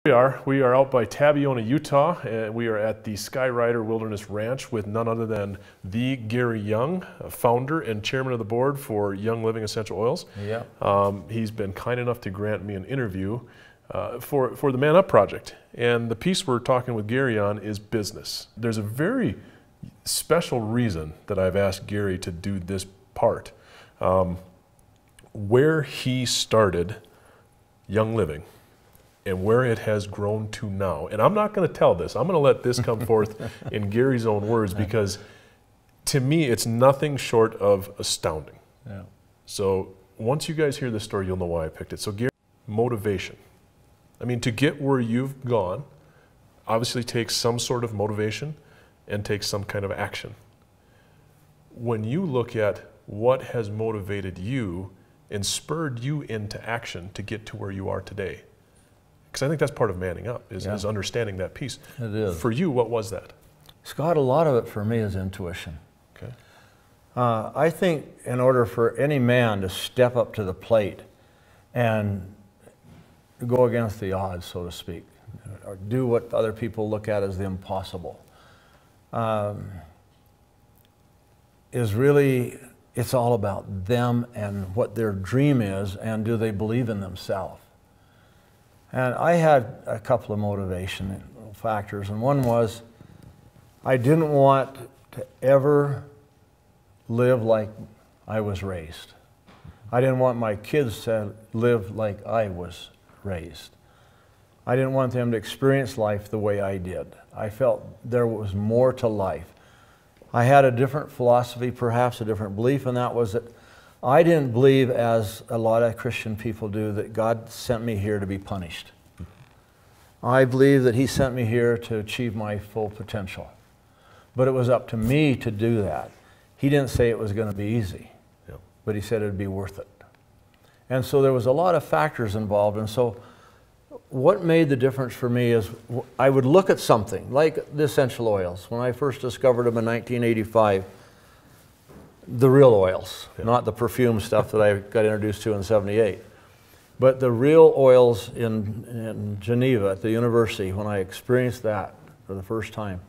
We are out by Tabiona, Utah, and we are at the Skyrider Wilderness Ranch with none other than the Gary Young, founder and chairman of the board for Young Living Essential Oils. Yeah. He's been kind enough to grant me an interview for the Man Up Project. And the piece we're talking with Gary on is business. There's a very special reason that I've asked Gary to do this part. Where he started Young Living and where it has grown to now. And I'm not going to tell this. I'm going to let this come forth in Gary's own words, because to me it's nothing short of astounding. Yeah. So once you guys hear this story, you'll know why I picked it. So Gary, motivation. I mean, to get where you've gone obviously takes some sort of motivation and takes some kind of action. When you look at what has motivated you and spurred you into action to get to where you are today, because I think that's part of manning up, is understanding that piece. It is. For you, what was that? Scott, a lot of it for me is intuition. Okay. I think in order for any man to step up to the plate and go against the odds, so to speak, or do what other people look at as the impossible, is really, it's all about them and what their dream is, and do they believe in themselves. And I had a couple of motivation factors, and one was I didn't want to ever live like I was raised. I didn't want my kids to live like I was raised. I didn't want them to experience life the way I did. I felt there was more to life. I had a different philosophy, perhaps a different belief, and that was that I didn't believe, as a lot of Christian people do, that God sent me here to be punished. I believe that He sent me here to achieve my full potential. But it was up to me to do that. He didn't say it was going to be easy, but He said it would be worth it. And so there was a lot of factors involved, and so what made the difference for me is I would look at something like the essential oils. When I first discovered them in 1985, the real oils, not the perfume stuff that I got introduced to in '78, but the real oils in Geneva at the university, when I experienced that for the first time,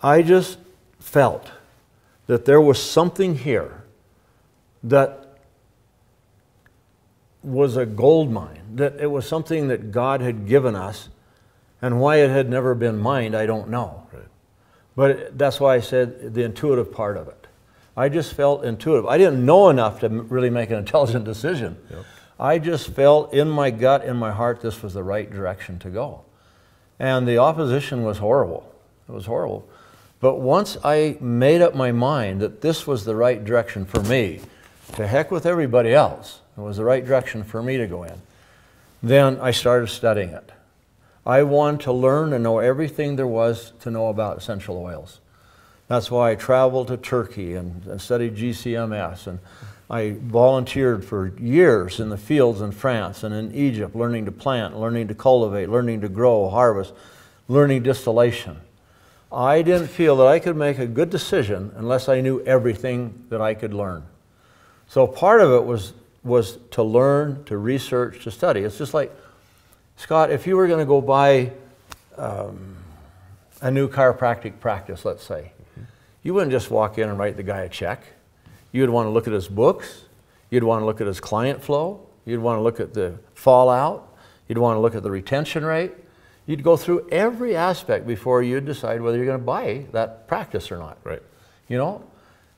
I just felt that there was something here that was a gold mine, that it was something that God had given us, and why it had never been mined, I don't know. Right. But that's why I said the intuitive part of it. I just felt intuitive. I didn't know enough to really make an intelligent decision. Yep. I just felt in my gut, in my heart, this was the right direction to go. And the opposition was horrible. It was horrible. But once I made up my mind that this was the right direction for me, to heck with everybody else, it was the right direction for me to go in, then I started studying it. I wanted to learn and know everything there was to know about essential oils. That's why I traveled to Turkey and studied GCMS, and I volunteered for years in the fields in France and in Egypt, learning to plant, learning to cultivate, learning to grow, harvest, learning distillation. I didn't feel that I could make a good decision unless I knew everything that I could learn. So part of it was to learn, to research, to study. It's just like, Scott, if you were going to go buy a new chiropractic practice, let's say, you wouldn't just walk in and write the guy a check. You'd want to look at his books. You'd want to look at his client flow. You'd want to look at the fallout. You'd want to look at the retention rate. You'd go through every aspect before you'd decide whether you're going to buy that practice or not. Right. You know?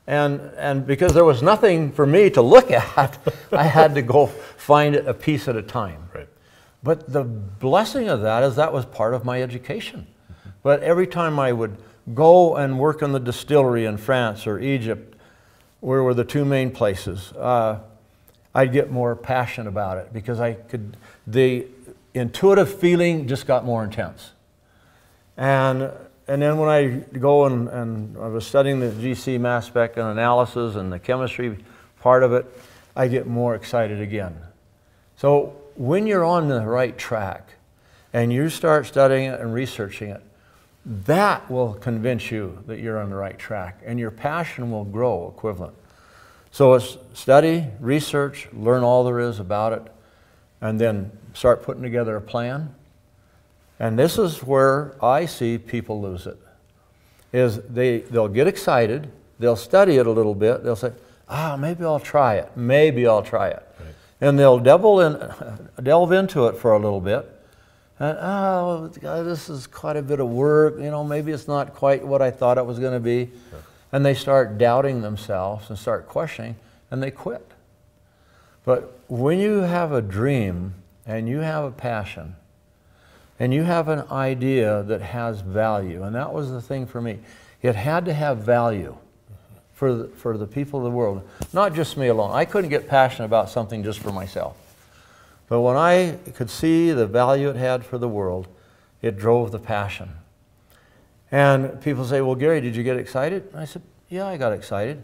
And because there was nothing for me to look at, I had to go find it a piece at a time. Right. But the blessing of that is that was part of my education. But every time I would go and work in the distillery in France or Egypt, where were the two main places, I'd get more passionate about it, because the intuitive feeling just got more intense. And then when I go and I was studying the GC mass spec and analysis and the chemistry part of it, I get more excited again. So when you're on the right track and you start studying it and researching it, that will convince you that you're on the right track, and your passion will grow equivalent. So it's study, research, learn all there is about it, and then start putting together a plan, And this is where I see people lose it, is they'll get excited, they'll study it a little bit, they'll say, maybe I'll try it, maybe I'll try it. Right. And they'll delve into it for a little bit. And, God, this is quite a bit of work, you know, maybe it's not quite what I thought it was going to be. Yeah. And they start doubting themselves and start questioning, and they quit. But when you have a dream, and you have a passion, and you have an idea that has value, and that was the thing for me. It had to have value for the people of the world, not just me alone. I couldn't get passionate about something just for myself. But when I could see the value it had for the world, it drove the passion. And people say, well, Gary, did you get excited? And I said, yeah, I got excited.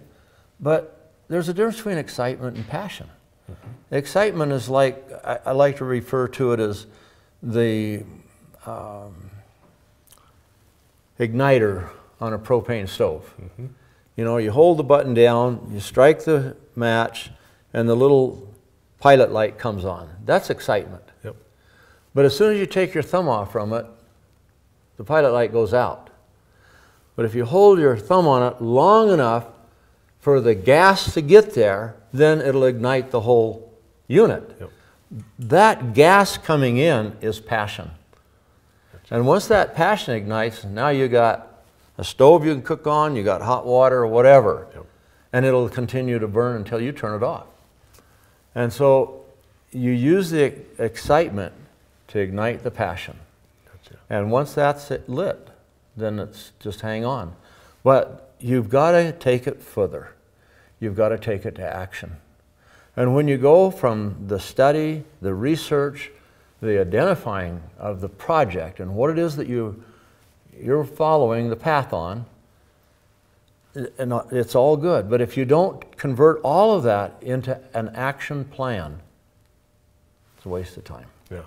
But there's a difference between excitement and passion. Mm-hmm. Excitement is like, I like to refer to it as the igniter on a propane stove. Mm-hmm. You know, you hold the button down, you strike the match, and the little pilot light comes on. That's excitement. Yep. But as soon as you take your thumb off from it, the pilot light goes out. But if you hold your thumb on it long enough for the gas to get there, then it'll ignite the whole unit. Yep. That gas coming in is passion. And once that passion ignites, now you got a stove you can cook on, you got hot water or whatever. Yep. And it'll continue to burn until you turn it off. And so you use the excitement to ignite the passion. Gotcha. And once that's lit, then it's just hang on. But you've got to take it further. You've got to take it to action. And when you go from the study, the research, the identifying of the project and what it is that you're following the path on, and it's all good. But if you don't convert all of that into an action plan, it's a waste of time. Yeah.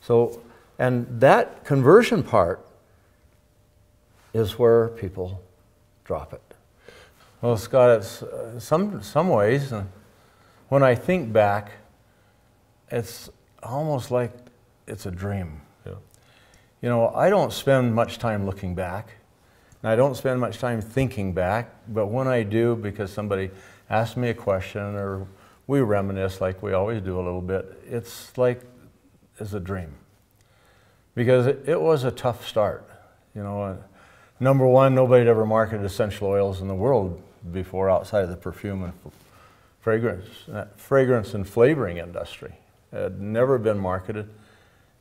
So, and that conversion part is where people drop it. Well, Scott, it's some ways, when I think back, it's almost like it's a dream. Yeah. You know, I don't spend much time looking back. And I don't spend much time thinking back, but when I do, because somebody asks me a question or we reminisce like we always do a little bit, it's like it's a dream. Because it was a tough start. You know, number one, nobody had ever marketed essential oils in the world before outside of the perfume and fragrance and flavoring industry. It had never been marketed.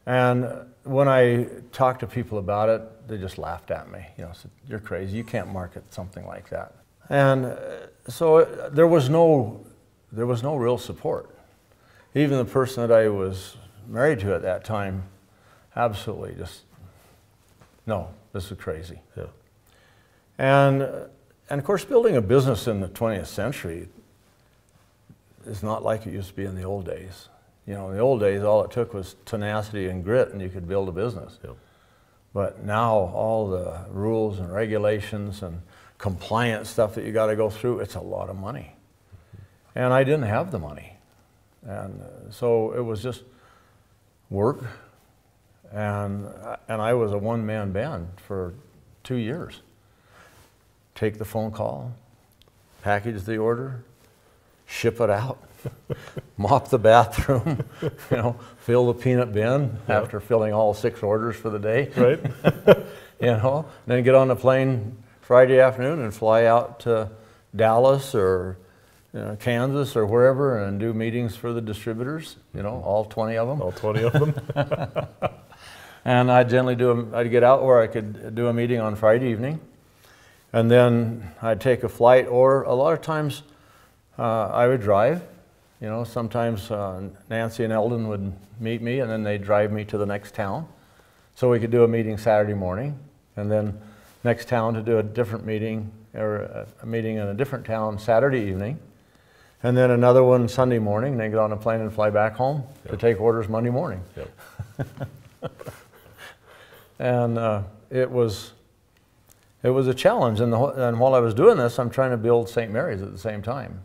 And when I talked to people about it, they just laughed at me. You know, said, "You're crazy. You can't market something like that." And so there was no real support. Even the person that I was married to at that time, absolutely just, no, this is crazy. Yeah. And of course, building a business in the 20th century is not like it used to be in the old days. You know, in the old days, all it took was tenacity and grit, and you could build a business. Yep. But now, all the rules and regulations and compliance stuff that you got to go through, it's a lot of money. Mm-hmm. And I didn't have the money. And so it was just work. And I was a one-man band for 2 years. Take the phone call, package the order, ship it out. Mop the bathroom, you know, fill the peanut bin after filling all 6 orders for the day. Right. You know, then get on the plane Friday afternoon and fly out to Dallas or Kansas or wherever and do meetings for the distributors, you know, all 20 of them. All 20 of them. And I'd generally I'd get out where I could do a meeting on Friday evening. And then I'd take a flight, or a lot of times I would drive. You know, sometimes Nancy and Eldon would meet me, and then they'd drive me to the next town. So we could do a meeting Saturday morning, and then next town to do a different meeting, or a meeting in a different town Saturday evening, and then another one Sunday morning, and then get on a plane and fly back home to take orders Monday morning. Yep. And it was a challenge, and while I was doing this, I'm trying to build St. Mary's at the same time.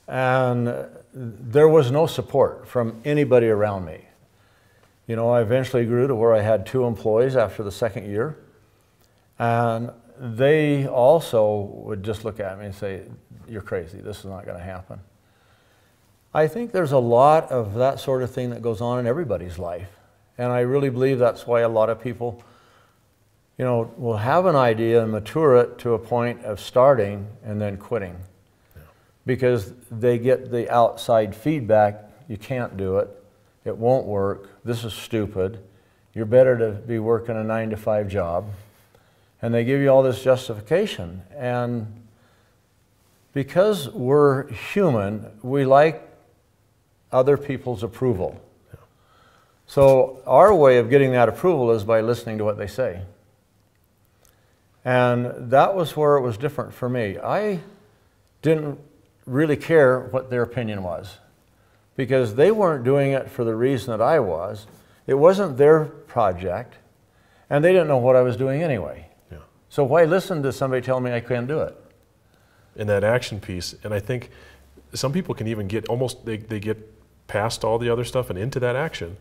And there was no support from anybody around me. You know, I eventually grew to where I had 2 employees after the 2nd year. And they also would just look at me and say, you're crazy, this is not going to happen. I think there's a lot of that sort of thing that goes on in everybody's life. And I really believe that's why a lot of people, you know, will have an idea and mature it to a point of starting and then quitting. Yeah. Because they get the outside feedback, you can't do it, it won't work, this is stupid, you're better to be working a 9-to-5 job. And they give you all this justification. And because we're human, we like other people's approval. Yeah. So our way of getting that approval is by listening to what they say. And that was where it was different for me. I didn't really care what their opinion was, because they weren't doing it for the reason that I was. It wasn't their project, and they didn't know what I was doing anyway. Yeah. So why listen to somebody tell me I couldn't do it? In that action piece, and I think some people can even get almost, they get past all the other stuff and into that action,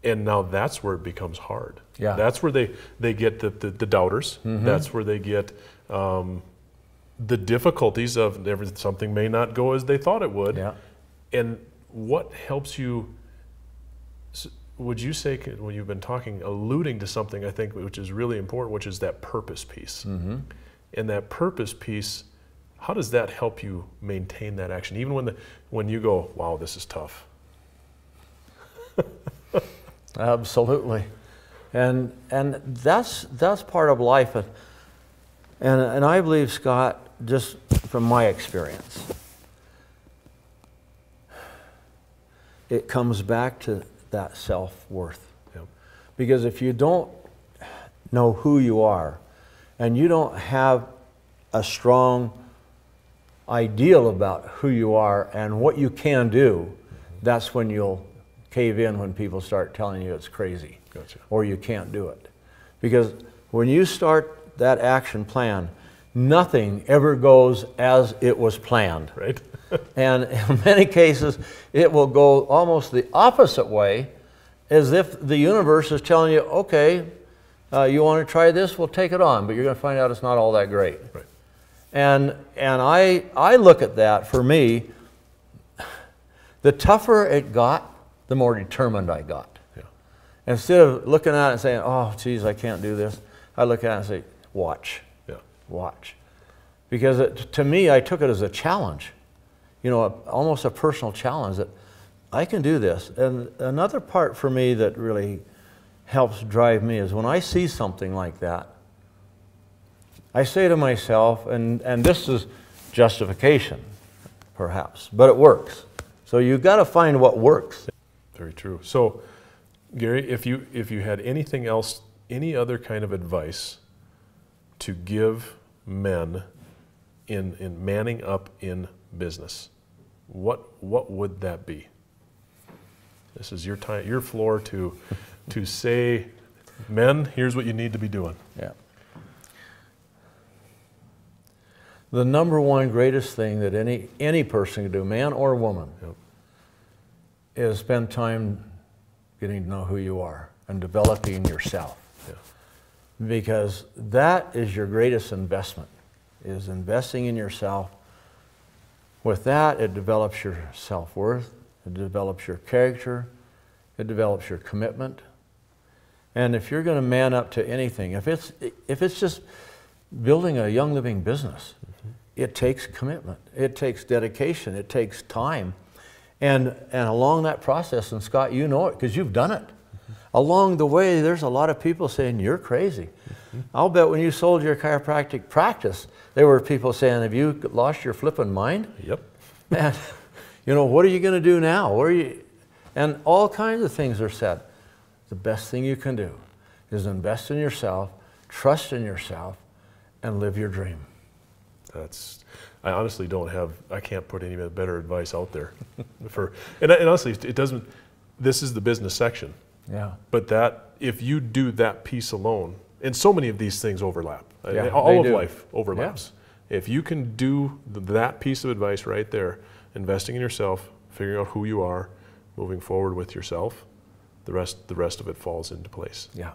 and now that's where it becomes hard. Yeah. That's where they get the doubters. Mm-hmm. That's where they get the difficulties of something may not go as they thought it would. Yeah. And what helps you, would you say, when you've been talking, alluding to something I think which is really important, which is that purpose piece. Mm-hmm. And that purpose piece, how does that help you maintain that action? Even when you go, wow, this is tough. Absolutely. And that's part of life. And I believe, Scott, just from my experience, it comes back to that self-worth. Yep. Because if you don't know who you are, and you don't have a strong ideal about who you are and what you can do, that's when you'll cave in when people start telling you it's crazy. Gotcha. Or you can't do it. Because when you start that action plan, nothing ever goes as it was planned. Right. And in many cases, it will go almost the opposite way, as if the universe is telling you, okay, you want to try this, we'll take it on, but you're going to find out it's not all that great. Right. And I look at that, for me, the tougher it got, the more determined I got. Yeah. Instead of looking at it and saying, oh, geez, I can't do this, I look at it and say, watch. Yeah. Watch. Because to me, I took it as a challenge, you know, almost a personal challenge that I can do this. And another part for me that really helps drive me is when I see something like that, I say to myself, and this is justification, perhaps, but it works. So you've got to find what works. Very true. So, Gary, if you had anything else, any other kind of advice to give men in manning up in business, what would that be? This is your time, your floor to say, men, here's what you need to be doing. Yeah. The number one greatest thing that any person can do, man or woman, yep, is spend time getting to know who you are and developing yourself. Yeah. Because that is your greatest investment, is investing in yourself. With that, it develops your self-worth, it develops your character, it develops your commitment. And if you're going to man up to anything, if it's just building a Young Living business, mm-hmm, it takes commitment, it takes dedication, it takes time. And along that process, and Scott, you know it because you've done it. Mm-hmm. Along the way, there's a lot of people saying, you're crazy. Mm-hmm. I'll bet when you sold your chiropractic practice, there were people saying, have you lost your flipping mind? Yep. And, you know, what are you going to do now? Where are you? And all kinds of things are said. The best thing you can do is invest in yourself, trust in yourself, and live your dream. I honestly I can't put any better advice out there. And honestly, it doesn't, this is the business section. Yeah. But if you do that piece alone, and so many of these things overlap. Yeah, all of life overlaps. Yeah. If you can do that piece of advice right there, investing in yourself, figuring out who you are, moving forward with yourself, the rest of it falls into place. Yeah.